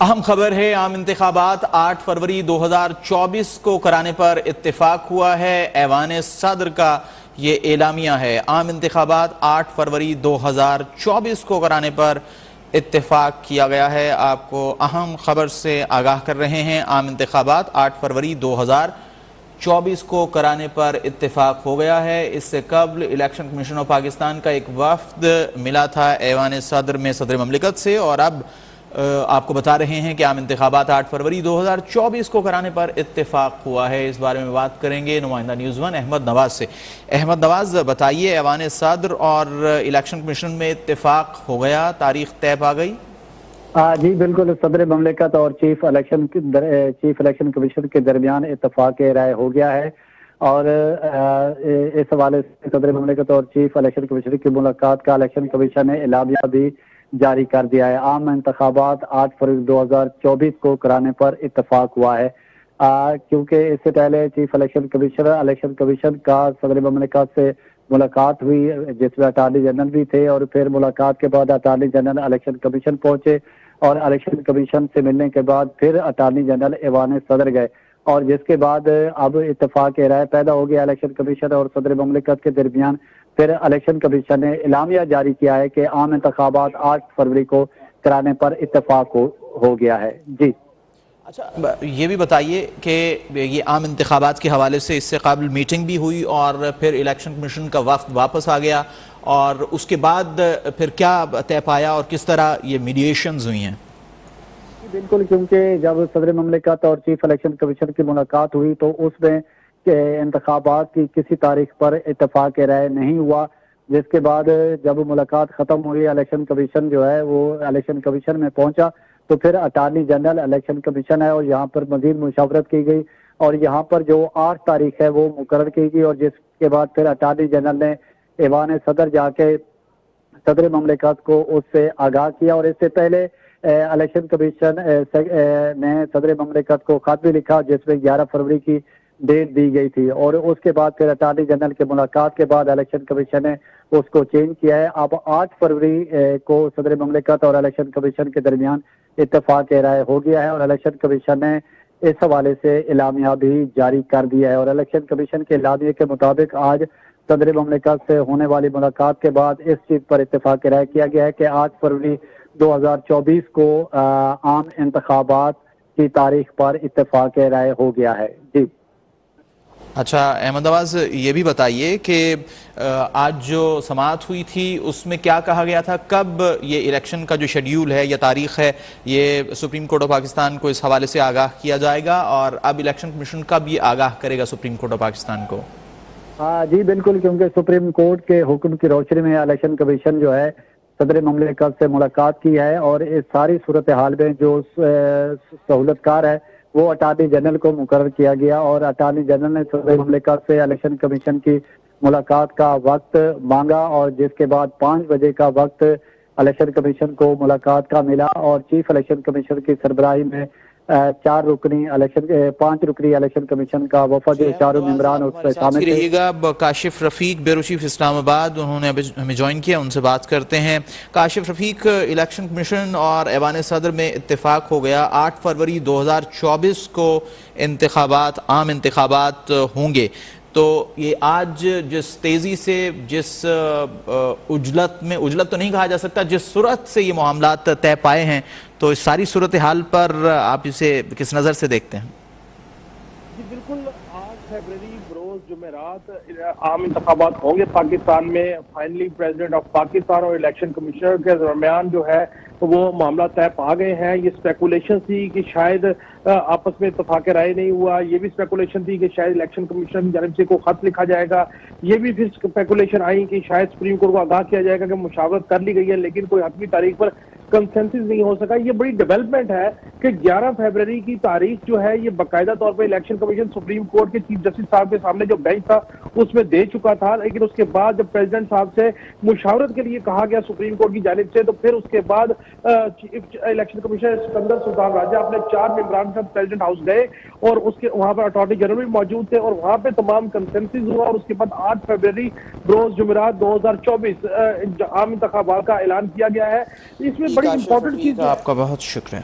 अहम खबर है, आम इंतखाबात 8 फरवरी 2024 को कराने पर इत्तेफाक हुआ है। ऐवान सदर का ये एलामिया है। आम इंतखाबात 8 फरवरी 2024 को कराने पर इत्तेफाक किया गया है। आपको अहम खबर से आगाह कर रहे हैं। आम इंतखाबात 8 फरवरी 2024 को कराने पर इत्तेफाक हो गया है। इससे कबल इलेक्शन कमीशन ऑफ पाकिस्तान का एक वफ्द मिला था ऐवान सदर में सदर ममलिकत से, और अब आपको बता रहे हैं कि आम इंतखाबात 8 फरवरी 2024 को कराने पर इत्तेफाक हुआ है। इस बारे में बात करेंगे नुमाइंदा न्यूज़ वन अहमद नवाज से। अहमद नवाज, बताइए, ऐवान सदर और इलेक्शन कमीशन में इत्तेफाक हो गया, तारीख तय पा गई? जी बिल्कुल, सदर ममलिकत और चीफ इलेक्शन कमीशन के दरमियान इत्तेफाक राय हो गया है। और इस हवाले से सदर ममलिकत और चीफ इलेक्शन कमीशन की मुलाकात का इलेक्शन कमीशन ने एलामिया भी जारी कर दिया है। आम इंतखाबात 8 फरवरी 2024 को कराने पर इत्तेफाक हुआ है, क्योंकि इससे पहले चीफ इलेक्शन कमीशन का सदर ममलिकत से मुलाकात हुई, जिसमें अटॉर्नी जनरल भी थे, और फिर मुलाकात के बाद अटॉर्नी जनरल इलेक्शन कमीशन पहुंचे, और इलेक्शन कमीशन से मिलने के बाद फिर अटॉर्नी जनरल ऐवान सदर गए, और जिसके बाद अब इत्तेफाक राय पैदा हो गया इलेक्शन कमीशन और सदर ममलिकत के दरमियान। फिर इलेक्शन कमीशन ने एलामिया जारी किया है कि आम इंतखाबात 8 फरवरी को कराने पर इत्तेफाक हो गया है। जी अच्छा, ये भी बताइए कि ये आम इंतखाबात के हवाले से इससे काबिल मीटिंग भी हुई और फिर इलेक्शन कमीशन का वफ्द वापस आ गया, और उसके बाद फिर क्या तय पाया और किस तरह ये मीडिएशंस हुई हैं? बिल्कुल, क्योंकि जब सदर ममलिकत और चीफ इलेक्शन कमीशन की मुलाकात हुई तो उसमें इंतखाबात की किसी तारीख पर इत्तेफाक राय नहीं हुआ, जिसके बाद जब मुलाकात खत्म हुई, इलेक्शन कमीशन जो है वो इलेक्शन कमीशन में पहुंचा, तो फिर अटॉर्नी जनरल इलेक्शन कमीशन है और यहाँ पर मजीद मुशावरत की गई, और यहाँ पर जो 8 तारीख है वो मुकर्रर की गई, और जिसके बाद फिर अटॉर्नी जनरल ने ऐवान सदर जाके सदर ममलिकत को उससे आगाह किया। और इससे पहले इलेक्शन कमीशन ने सदर ममलिकत को खत भी लिखा, जिसमें 11 फरवरी की डेट दी गई थी, और उसके बाद फिर अटॉर्नी जनरल के मुलाकात के बाद इलेक्शन कमीशन ने उसको चेंज किया है। अब 8 फरवरी को सदर ममलिकत और इलेक्शन कमीशन के दरमियान इत्तेफाक राय हो गया है, और इलेक्शन कमीशन ने इस हवाले से एलामिया भी जारी कर दिया है। और इलेक्शन कमीशन के एलामिया के मुताबिक आज सदर ममलिकत से होने वाली मुलाकात के बाद इस चीज पर इत्तेफाक राय किया गया है कि 8 फरवरी 2024 को आम इंतखाबात की तारीख पर इत्तेफाक राय हो गया है। जी अच्छा अहमद नवाज, ये भी बताइए कि आज जो समाअत हुई थी उसमें क्या कहा गया था? कब ये इलेक्शन का जो शेड्यूल है या तारीख है, ये सुप्रीम कोर्ट ऑफ पाकिस्तान को इस हवाले से आगाह किया जाएगा, और अब इलेक्शन कमीशन कब ये आगाह करेगा सुप्रीम कोर्ट ऑफ पाकिस्तान को? जी बिल्कुल, क्योंकि सुप्रीम कोर्ट के हुक्म की रोशनी में इलेक्शन कमीशन जो है सदर ममलिकत से मुलाकात की है, और इस सारी सूरत हाल में जो सहूलतकार है वो अटॉर्नी जनरल को मुकर्रर किया गया, और अटॉर्नी जनरल ने सदर ममलिकत से इलेक्शन कमीशन की मुलाकात का वक्त मांगा, और जिसके बाद 5 बजे का वक्त इलेक्शन कमीशन को मुलाकात का मिला, और चीफ इलेक्शन कमीशन की सरबराही में 5 रुकनी इलेक्शन कमीशन का वफद, चारों मेंबरान उसमें शामिल रहिएगा। काशिफ रफीक, ब्यूरो चीफ इस्लामाबाद, उन्होंने हमें ज्वाइन किया, उनसे बात करते हैं। काशिफ रफीक, इलेक्शन कमीशन और ऐवान सदर में इत्तेफाक हो गया, 8 फरवरी 2024 को इंतखाबात, आम इंतखाबात होंगे, तो ये आज जिस तेजी से, जिस उजलत तो नहीं कहा जा सकता, जिस सूरत से ये मामलात तय पाए हैं, तो इस सारी सूरत हाल पर आप इसे किस नज़र से देखते हैं? जी बिल्कुल, 8 फरवरी बरोज जुमेरात आम इंतखाबात होंगे पाकिस्तान में। फाइनली प्रेसिडेंट ऑफ पाकिस्तान और इलेक्शन कमिश्नर के दरमियान जो है वो मामला तय पा गए हैं। ये स्पेकुलेशन थी कि शायद आपस में इत्तेफाक राय नहीं हुआ, ये भी स्पेकुलेशन थी कि शायद इलेक्शन कमीशन की जानिब से को खत लिखा जाएगा, ये भी फिर स्पेकुलेशन आई कि शायद सुप्रीम कोर्ट को आगाह किया जाएगा कि मुशावरत कर ली गई है, लेकिन कोई हतमी तारीख पर कंसेंसस नहीं हो सका। ये बड़ी डेवलपमेंट है कि 11 फरवरी की तारीख जो है ये बाकायदा तौर पर इलेक्शन कमीशन सुप्रीम कोर्ट के चीफ जस्टिस साहब के सामने जो बेंच था उसमें दे चुका था, लेकिन उसके बाद जब प्रेसिडेंट साहब से मुशावरत के लिए कहा गया सुप्रीम कोर्ट की जानिब से, तो फिर उसके बाद इलेक्शन कमिश्नर सिकंदर सुल्तान राजा अपने 4 मेंबरान के साथ प्रेसिडेंट हाउस गए, और उसके वहां पर अटॉर्नी जनरल भी मौजूद थे, और वहां पे तमाम कंसेंसस हुआ, और उसके बाद 8 फरवरी रोज जुमेरात 2024 आम इंतखाबात का ऐलान किया गया है। इसमें बड़ी इंपॉर्टेंट चीज, आपका बहुत शुक्रिया।